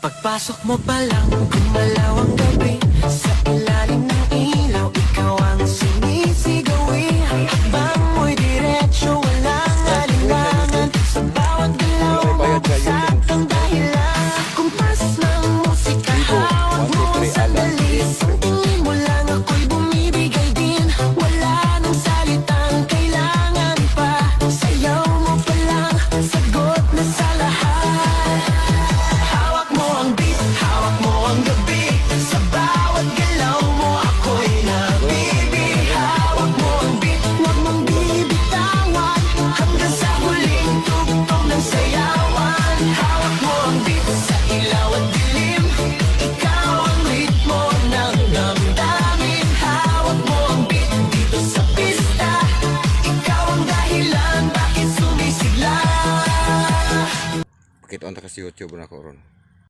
Pagpasok mo pa lang, gumalaw ang gabi. Sa ilalim ng ilaw, ikaw ang sinisigawi. Hakbang mo'y diretsyo, walang alinlangan. Sa bawat galaw mo, saktang dahilan. Kumpas ng musika, hawak mo ang sandali. Sa tingin mo lang ako'y bumibigay din. Wala nang salitang kailangan pa. Sayaw mo pa lang, sagot na sa lahat. Hawak mo ang beat, hawak mo ang gabi. Sa bawat galaw mo ako'y nabibig. Hawak mo ang beat, huwag mong bibitawan. Hanggang sa huling tugtog ng sayawan. Hawak mo ang beat sa ilaw at dilim. Ikaw ang ritmo ng damdamin. Hawak mo ang beat dito sa pista. Ikaw ang dahilan bakit sumisigla. Pakita on ta ka sa YouTube na ko ron.